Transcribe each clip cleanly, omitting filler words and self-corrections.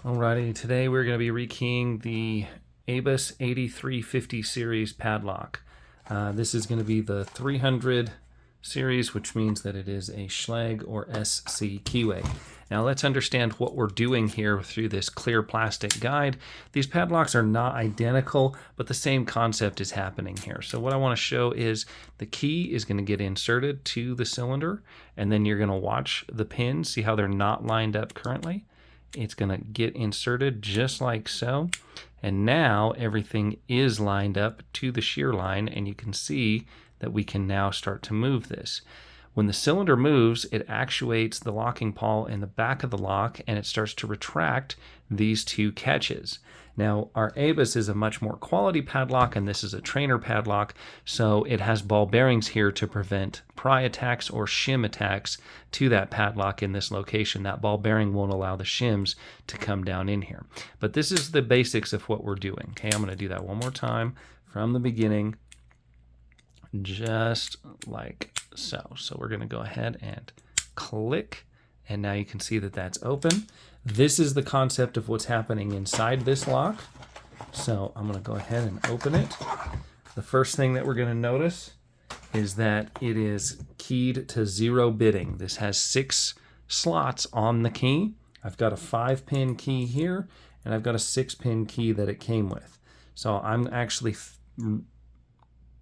Alrighty, today we're going to be rekeying the ABUS 8350 series padlock. This is going to be the 300 series, which means that it is a Schlage or SC keyway. Now let's understand what we're doing here through this clear plastic guide. These padlocks are not identical, but the same concept is happening here. So what I want to show is the key is going to get inserted to the cylinder, and then you're going to watch the pins, see how they're not lined up currently. It's going to get inserted just like so. And now everything is lined up to the shear line, and you can see that we can now start to move this. When the cylinder moves, it actuates the locking pawl in the back of the lock, and it starts to retract these two catches. Now, our ABUS is a much more quality padlock, and this is a trainer padlock, so it has ball bearings here to prevent pry attacks or shim attacks to that padlock in this location. That ball bearing won't allow the shims to come down in here. But this is the basics of what we're doing. Okay, I'm going to do that one more time from the beginning, just like so. So we're going to go ahead and click, and now you can see that that's open. This is the concept of what's happening inside this lock. So I'm going to go ahead and open it. The first thing that we're going to notice is that it is keyed to 0 bitting. This has 6 slots on the key. I've got a 5-pin key here, and I've got a 6-pin key that it came with. So I'm actually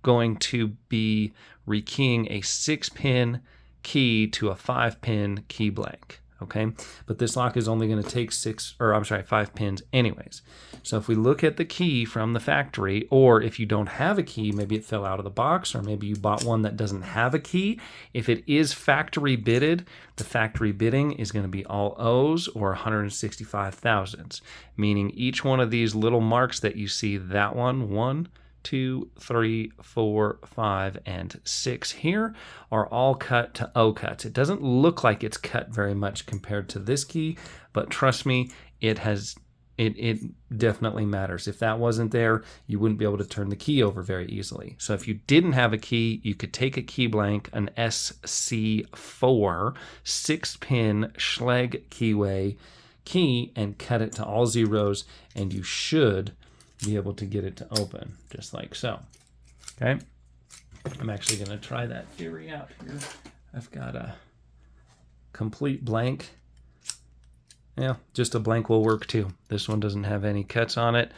going to be rekeying a 6-pin key to a 5-pin key blank. Okay, but this lock is only going to take 5 pins anyways. So if we look at the key from the factory, or if you don't have a key, maybe it fell out of the box, or maybe you bought one that doesn't have a key, if it is factory bitted, the factory bitting is going to be all O's or 165 thousandths, meaning each one of these little marks that you see, that one, 1, 2, 3, 4, 5, and 6 here are all cut to O cuts. It doesn't look like it's cut very much compared to this key, but trust me, it definitely matters. If that wasn't there, you wouldn't be able to turn the key over very easily. So if you didn't have a key, you could take a key blank, an SC4 6-pin Schlage keyway key, and cut it to all zeros, and you should be able to get it to open just like so. Okay, I'm actually going to try that theory out here. I've got a complete blank. Yeah, just a blank will work too. This one doesn't have any cuts on it,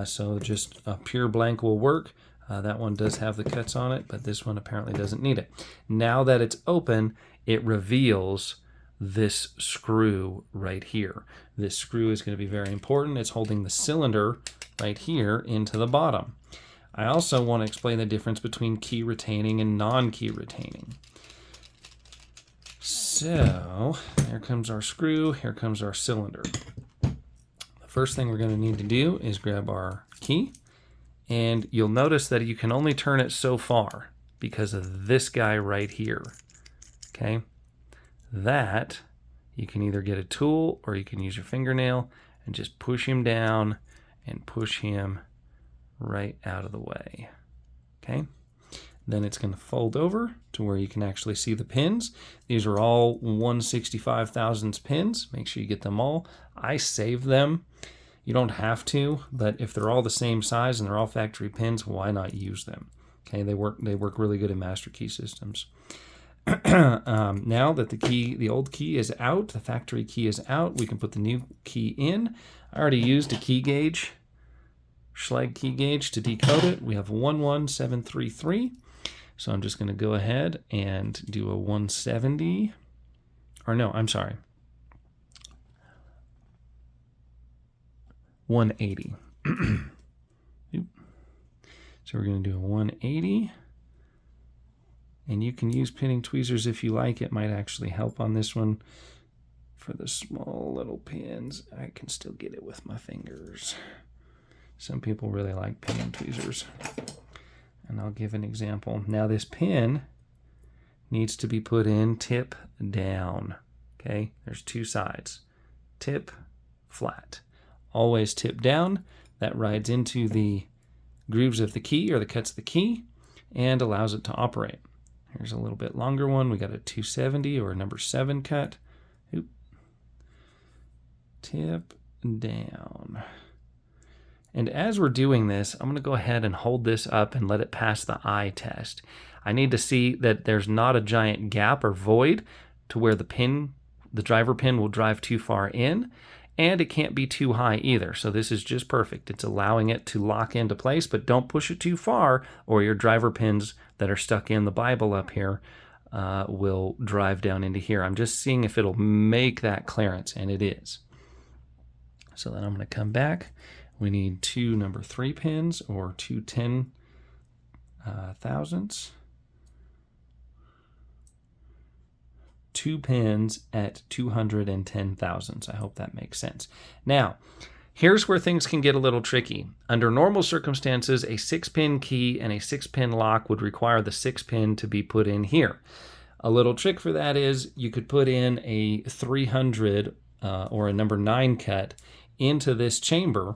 so just a pure blank will work. That one does have the cuts on it, but this one apparently doesn't need it. Now that it's open, it reveals this screw right here. This screw is going to be very important. It's holding the cylinder right here into the bottom. I also want to explain the difference between key retaining and non-key retaining. So here comes our screw, here comes our cylinder. The first thing we're going to need to do is grab our key, and you'll notice that you can only turn it so far because of this guy right here. Okay, that you can either get a tool or you can use your fingernail and just push him down and push him right out of the way. Okay, then it's going to fold over to where you can actually see the pins. These are all 165 thousandths pins. Make sure you get them all. I save them. You don't have to, but if they're all the same size and they're all factory pins, why not use them? Okay, they work really good in master key systems. Now that the old key is out, the factory key is out, we can put the new key in. I already used a key gauge, Schlage key gauge, to decode it. We have 11733. So I'm just going to go ahead and do a 170. Or no, I'm sorry. 180. So we're going to do a 180. And you can use pinning tweezers if you like. It might actually help on this one. For the small little pins, I can still get it with my fingers. Some people really like pinning tweezers. And I'll give an example. Now this pin needs to be put in tip down. Okay, there's 2 sides. Tip, flat. Always tip down. That rides into the grooves of the key or the cuts of the key and allows it to operate. Here's a little bit longer one. We got a 270 or a number 7 cut. Tip down. And as we're doing this, I'm going to go ahead and hold this up and let it pass the eye test. I need to see that there's not a giant gap or void to where the driver pin will drive too far in, and it can't be too high either. So this is just perfect. It's allowing it to lock into place, but don't push it too far or your driver pins that are stuck in the Bible up here will drive down into here. I'm just seeing if it'll make that clearance, and it is. So then I'm going to come back. We need two number 3 pins or two 10 thousandths. 2 pins at 210 thousandths. I hope that makes sense. Now, here's where things can get a little tricky. Under normal circumstances, a 6-pin key and a 6-pin lock would require the 6-pin to be put in here. A little trick for that is you could put in a 300 or a number 9 cut into this chamber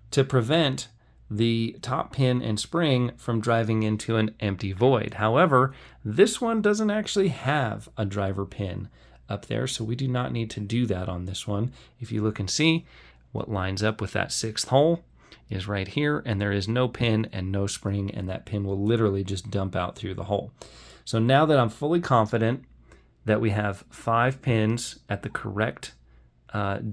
to prevent the top pin and spring from driving into an empty void. However, this one doesn't actually have a driver pin up there, so we do not need to do that on this one. If you look and see, what lines up with that 6th hole is right here, and there is no pin and no spring, and that pin will literally just dump out through the hole. So now that I'm fully confident that we have 5 pins at the correct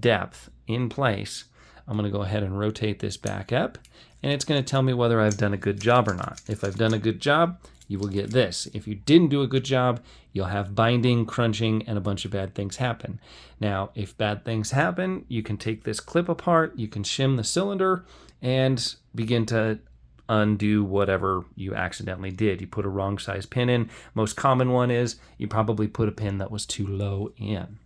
depth in place, I'm going to go ahead and rotate this back up, and it's going to tell me whether I've done a good job or not. If I've done a good job, you will get this. If you didn't do a good job, you'll have binding, crunching, and a bunch of bad things happen. Now, if bad things happen, you can take this clip apart, you can shim the cylinder, and begin to undo whatever you accidentally did. You put a wrong size pin in. Most common one is you probably put a pin that was too low in.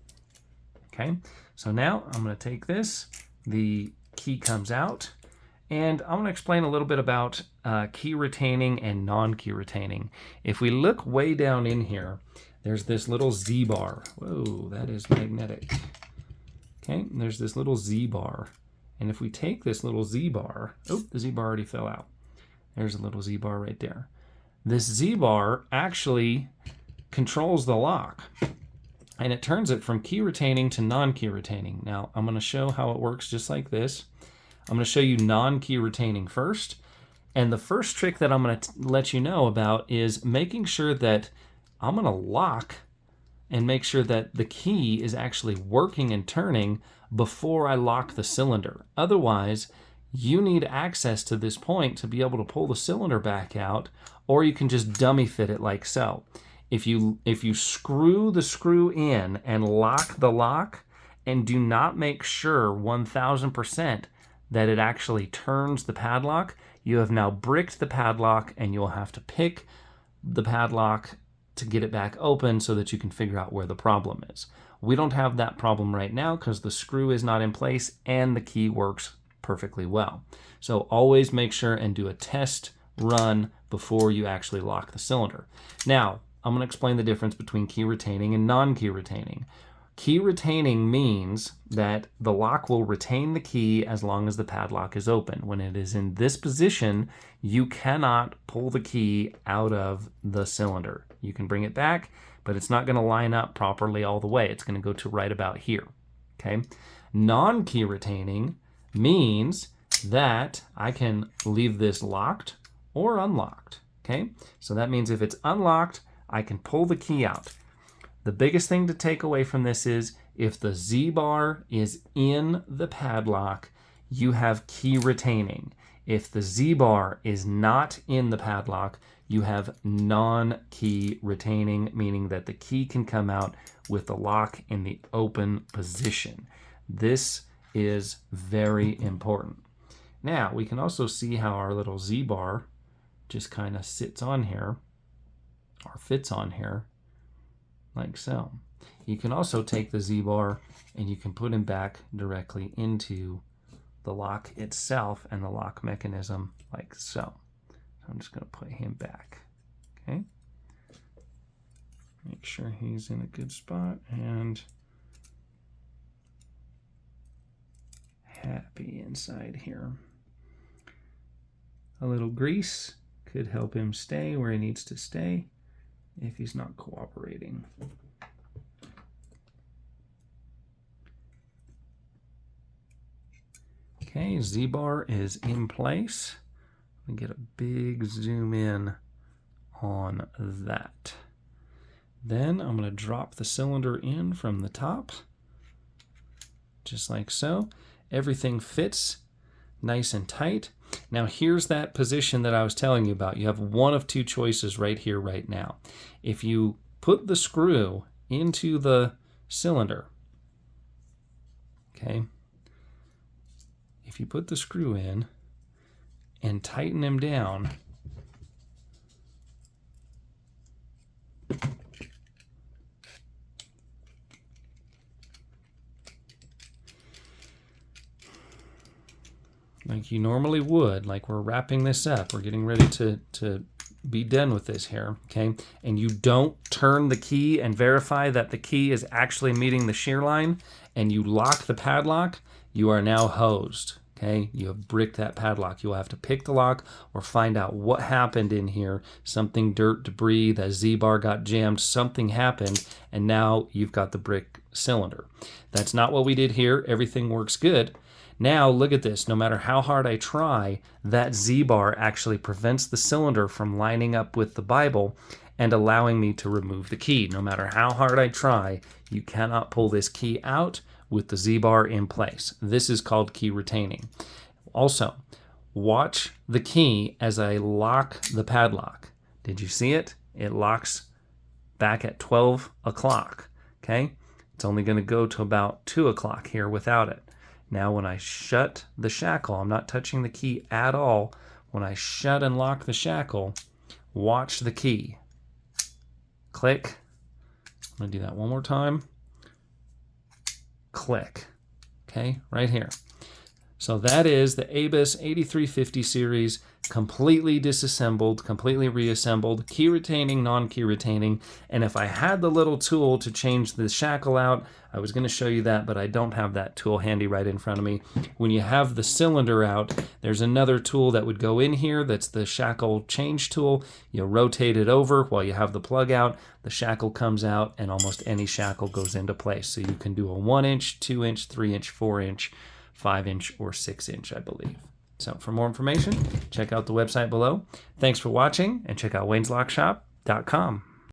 Okay, so now I'm going to take this. The key comes out, and I'm going to explain a little bit about key retaining and non-key retaining. If we look way down in here, there's this little Z-bar. Whoa, that is magnetic. Okay, and there's this little Z-bar. And if we take this little Z-bar, oh, the Z-bar already fell out. There's a little Z-bar right there. This Z-bar actually controls the lock, and it turns it from key retaining to non-key retaining. Now, I'm going to show how it works just like this. I'm going to show you non-key retaining first. And the first trick that I'm going to let you know about is making sure that I'm going to lock and make sure that the key is actually working and turning before I lock the cylinder. Otherwise, you need access to this point to be able to pull the cylinder back out, or you can just dummy fit it like so. If you screw the screw in and lock the lock and do not make sure 1000% that it actually turns the padlock, you have now bricked the padlock, and you'll have to pick the padlock to get it back open so that you can figure out where the problem is. We don't have that problem right now because the screw is not in place and the key works perfectly well. So always make sure and do a test run before you actually lock the cylinder. Now, I'm going to explain the difference between key retaining and non-key retaining. Key retaining means that the lock will retain the key as long as the padlock is open. When it is in this position, you cannot pull the key out of the cylinder. You can bring it back, but it's not going to line up properly all the way. It's going to go to right about here. Okay? Non-key retaining means that I can leave this locked or unlocked. Okay? So that means if it's unlocked, I can pull the key out. The biggest thing to take away from this is if the Z-bar is in the padlock, you have key retaining. If the Z-bar is not in the padlock, you have non-key retaining, meaning that the key can come out with the lock in the open position. This is very important. Now, we can also see how our little Z-bar just kind of sits on here, or fits on here, like so. You can also take the Z-bar and you can put him back directly into the lock itself and the lock mechanism like so. So I'm just going to put him back. Okay. Make sure he's in a good spot and happy inside here. A little grease could help him stay where he needs to stay if he's not cooperating. Okay, Z-bar is in place. Let me get a big zoom in on that. Then I'm going to drop the cylinder in from the top, just like so. Everything fits nice and tight. Now here's that position that I was telling you about. You have one of two choices right here, right now. If you put the screw into the cylinder, okay, if you put the screw in and tighten him down, like you normally would, like we're wrapping this up, we're getting ready to be done with this here, okay? And you don't turn the key and verify that the key is actually meeting the shear line, and you lock the padlock, you are now hosed, okay? You have bricked that padlock. You'll have to pick the lock or find out what happened in here. Something, dirt, debris, the Z-bar got jammed, something happened, and now you've got the brick cylinder. That's not what we did here. Everything works good. Now look at this, no matter how hard I try, that Z-bar actually prevents the cylinder from lining up with the Bible and allowing me to remove the key. No matter how hard I try, you cannot pull this key out with the Z-bar in place. This is called key retaining. Also, watch the key as I lock the padlock. Did you see it? It locks back at 12 o'clock, okay? It's only going to go to about 2 o'clock here without it. Now when I shut the shackle, I'm not touching the key at all. When I shut and lock the shackle, watch the key. Click. I'm going to do that one more time. Click. Okay, right here. So that is the ABUS 8350 series, completely disassembled, completely reassembled, key retaining, non-key retaining. And if I had the little tool to change the shackle out, I was going to show you that, but I don't have that tool handy right in front of me. When you have the cylinder out, there's another tool that would go in here. That's the shackle change tool. You rotate it over while you have the plug out. The shackle comes out, and almost any shackle goes into place. So you can do a 1-inch, 2-inch, 3-inch, 4-inch, 5-inch, or 6-inch, I believe. So for more information, check out the website below. Thanks for watching, and check out wayneslockshop.com.